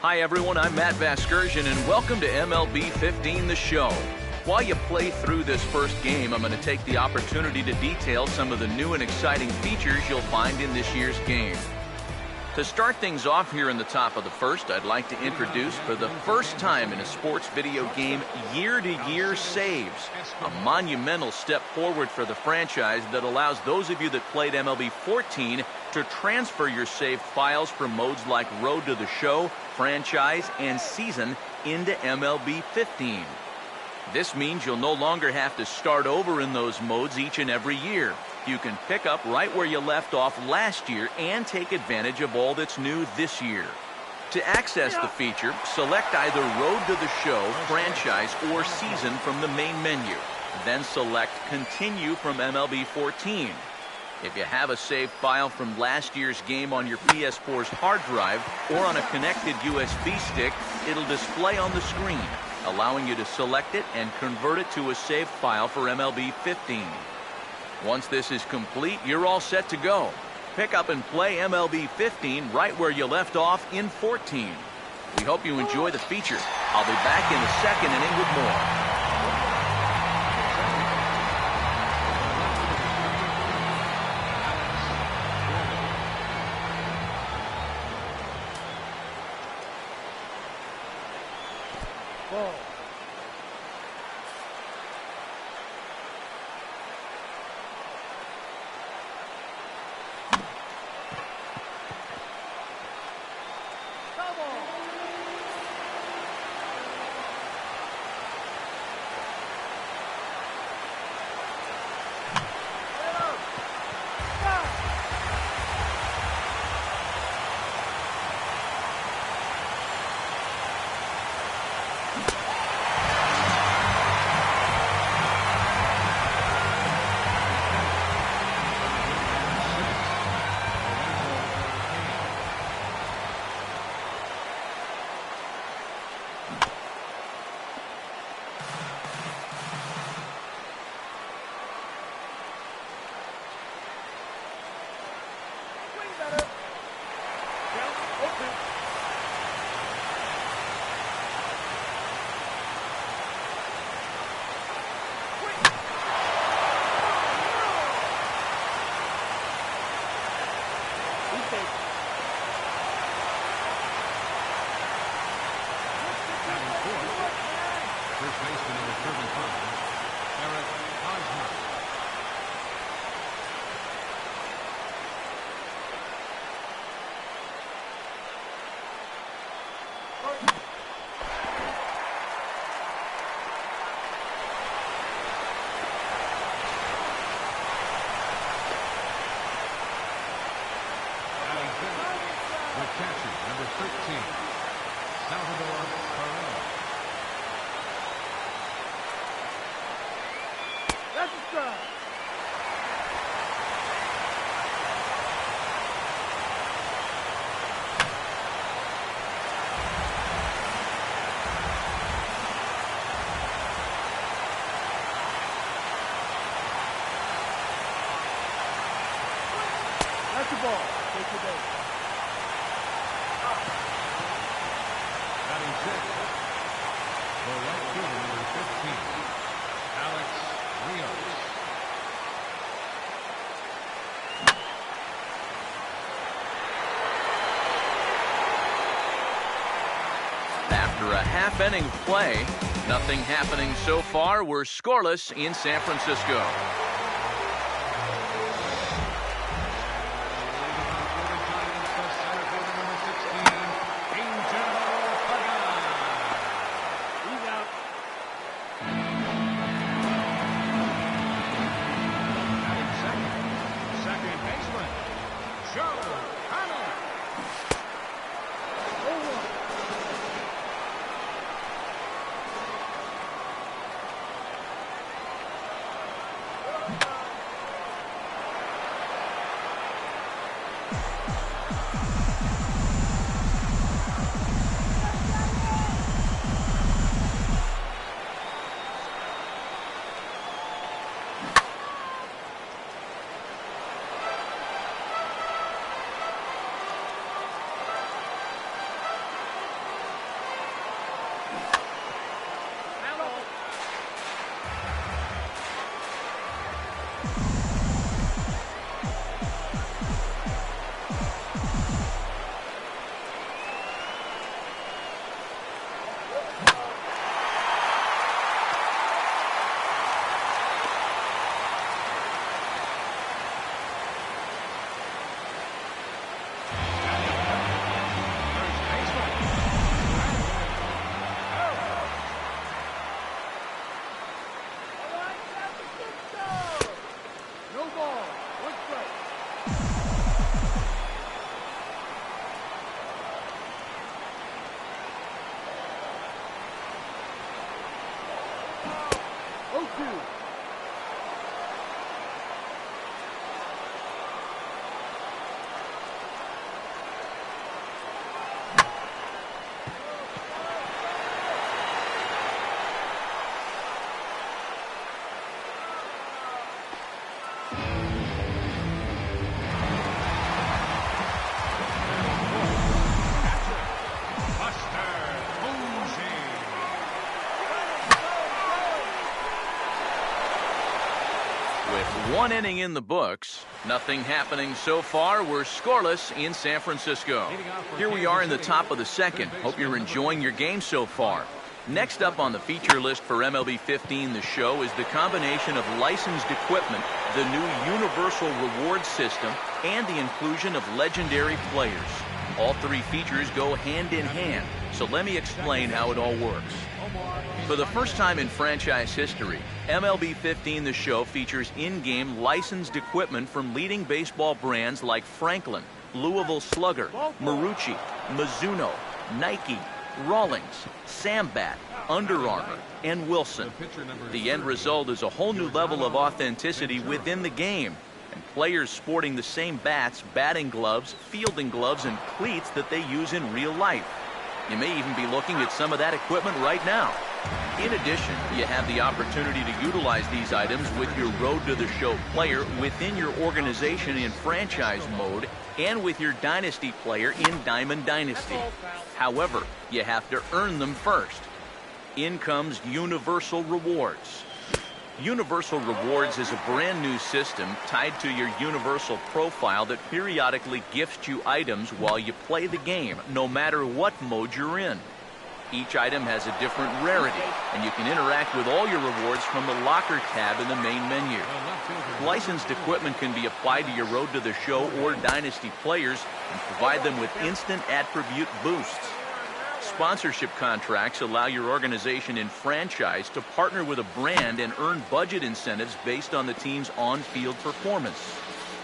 Hi everyone, I'm Matt Vasgersian and welcome to MLB 15 The Show. While you play through this first game, I'm going to take the opportunity to detail some of the new and exciting features you'll find in this year's game. To start things off here in the top of the first, I'd like to introduce for the first time in a sports video game, year-to-year saves. A monumental step forward for the franchise that allows those of you that played MLB 14 to transfer your saved files from modes like Road to the Show, Franchise, and Season into MLB 15. This means you'll no longer have to start over in those modes each and every year. You can pick up right where you left off last year and take advantage of all that's new this year. To access the feature, select either Road to the Show, Franchise, or Season from the main menu. Then select Continue from MLB 14. If you have a saved file from last year's game on your PS4's hard drive or on a connected USB stick, it'll display on the screen, allowing you to select it and convert it to a saved file for MLB 15. Once this is complete, you're all set to go. Pick up and play MLB 15 right where you left off in 14. We hope you enjoy the feature. I'll be back in the second inning with more. After a half inning of play, nothing happening so far. We're scoreless in San Francisco. With one inning in the books, nothing happening so far. We're scoreless in San Francisco. Here we are in the top of the second. Hope you're enjoying your game so far. Next up on the feature list for MLB 15 The Show is the combination of licensed equipment, the new universal reward system, and the inclusion of legendary players. All three features go hand in hand, so let me explain how it all works. For the first time in franchise history, MLB 15 The Show features in-game licensed equipment from leading baseball brands like Franklin, Louisville Slugger, Marucci, Mizuno, Nike, Rawlings, Sambat, Under Armour, and Wilson. The end result is a whole new level of authenticity within the game, and players sporting the same bats, batting gloves, fielding gloves, and cleats that they use in real life. You may even be looking at some of that equipment right now. In addition, you have the opportunity to utilize these items with your Road to the Show player within your organization in franchise mode and with your Dynasty player in Diamond Dynasty. However, you have to earn them first. In comes Universal Rewards. Universal Rewards is a brand new system tied to your Universal profile that periodically gifts you items while you play the game, no matter what mode you're in. Each item has a different rarity, and you can interact with all your rewards from the Locker tab in the main menu. Licensed equipment can be applied to your Road to the Show or Dynasty players and provide them with instant attribute boosts. Sponsorship contracts allow your organization in franchise to partner with a brand and earn budget incentives based on the team's on-field performance.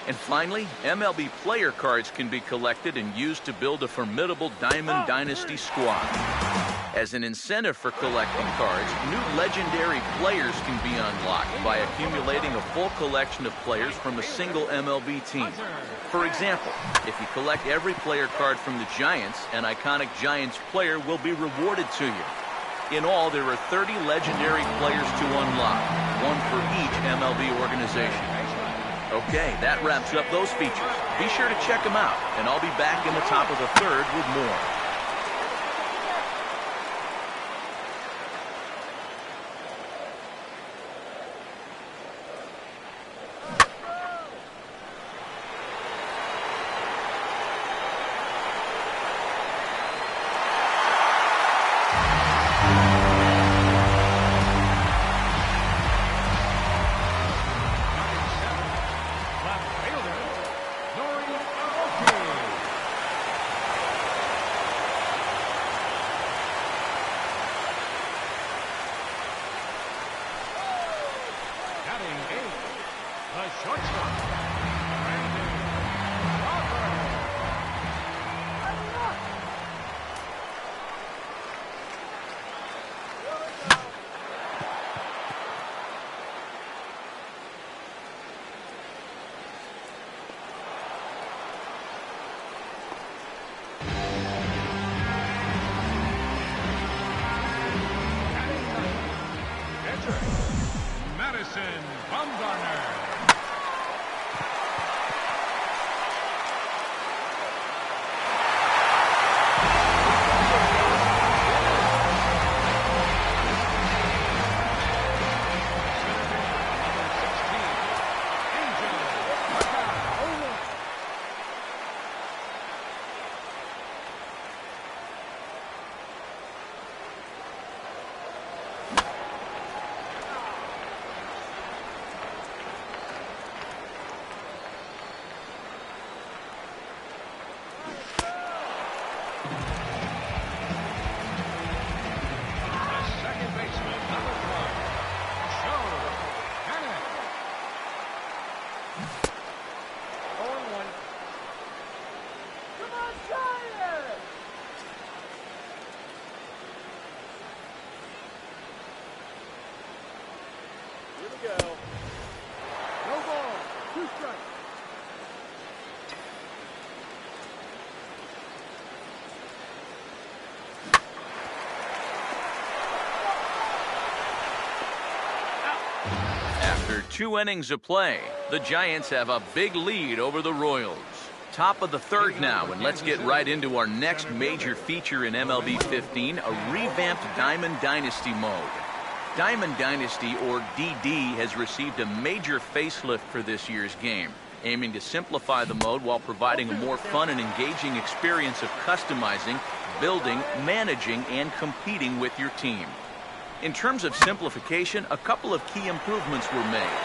And finally, MLB player cards can be collected and used to build a formidable Diamond Dynasty squad. As an incentive for collecting cards, new legendary players can be unlocked by accumulating a full collection of players from a single MLB team. For example, if you collect every player card from the Giants, an iconic Giants player will be rewarded to you. In all, there are 30 legendary players to unlock, one for each MLB organization. Okay, that wraps up those features. Be sure to check them out, and I'll be back in the top of the third with more. go. No ball. 2 strikes. After 2 innings of play, the Giants have a big lead over the Royals. Top of the 3rd now, and let's get right into our next major feature in MLB 15, a revamped Diamond Dynasty mode. Diamond Dynasty, or DD, has received a major facelift for this year's game, aiming to simplify the mode while providing a more fun and engaging experience of customizing, building, managing, and competing with your team. In terms of simplification, a couple of key improvements were made.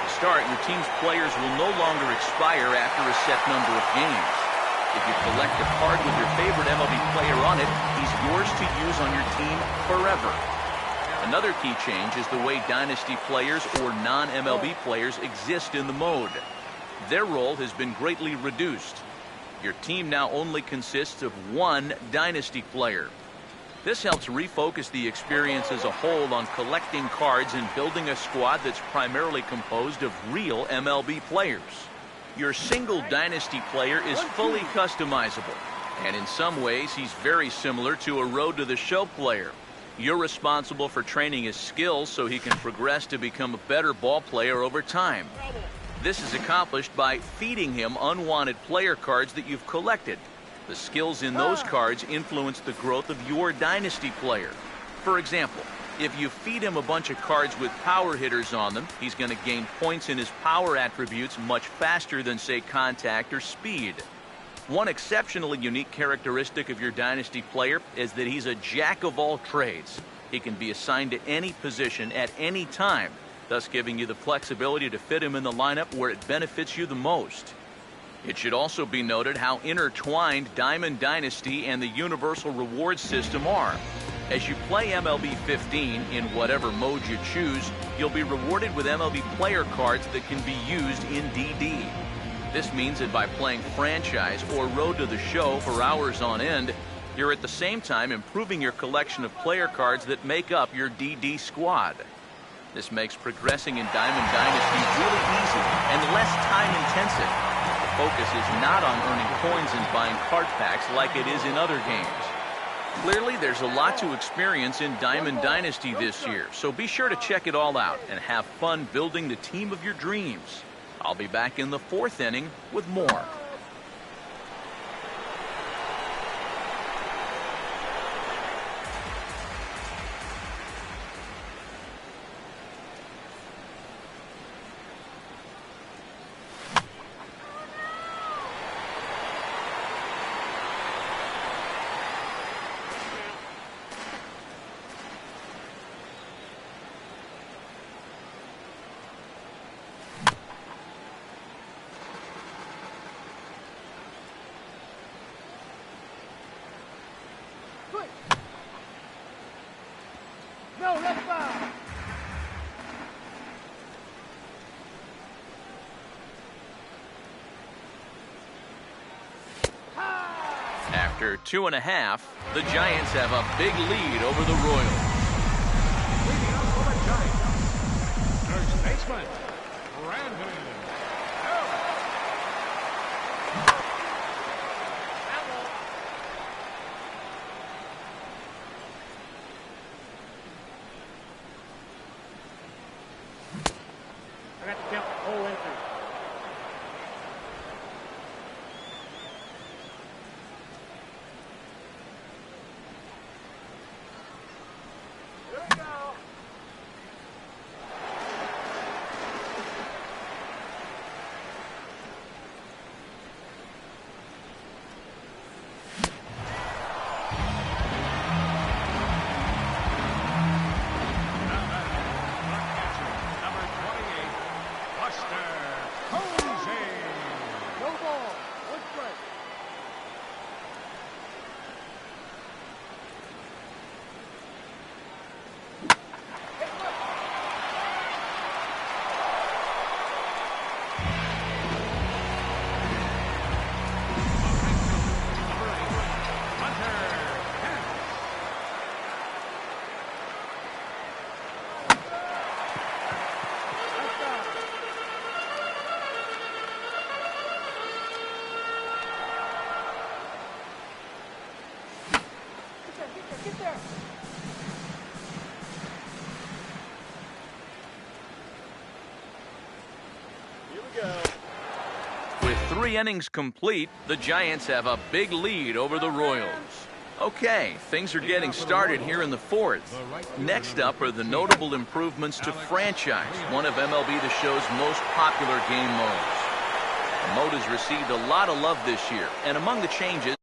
To start, your team's players will no longer expire after a set number of games. If you collect a card with your favorite MLB player on it, he's yours to use on your team forever. Another key change is the way Dynasty players or non-MLB players exist in the mode. Their role has been greatly reduced. Your team now only consists of 1 Dynasty player. This helps refocus the experience as a whole on collecting cards and building a squad that's primarily composed of real MLB players. Your single Dynasty player is fully customizable, and in some ways he's very similar to a Road to the Show player. You're responsible for training his skills so he can progress to become a better ball player over time. This is accomplished by feeding him unwanted player cards that you've collected. The skills in those cards influence the growth of your Dynasty player. For example, if you feed him a bunch of cards with power hitters on them, he's going to gain points in his power attributes much faster than, say, contact or speed. One exceptionally unique characteristic of your Dynasty player is that he's a jack of all trades. He can be assigned to any position at any time, thus giving you the flexibility to fit him in the lineup where it benefits you the most. It should also be noted how intertwined Diamond Dynasty and the Universal Rewards system are. As you play MLB 15 in whatever mode you choose, you'll be rewarded with MLB player cards that can be used in DD. This means that by playing Franchise or Road to the Show for hours on end, you're at the same time improving your collection of player cards that make up your DD squad. This makes progressing in Diamond Dynasty really easy and less time-intensive. Focus is not on earning coins and buying card packs like it is in other games. Clearly, there's a lot to experience in Diamond Dynasty this year, so be sure to check it all out and have fun building the team of your dreams. I'll be back in the 4th inning with more. No, that's foul. After 2.5, the Giants have a big lead over the Royals. Leading up for the Giants. First baseman, Brandon. I got to count the whole entry. Here we go. go. With 3 innings complete, the Giants have a big lead over the Royals. Okay, things are getting started here in the 4th. Next up are the notable improvements to Franchise, one of MLB The Show's most popular game modes. The mode has received a lot of love this year, and among the changes,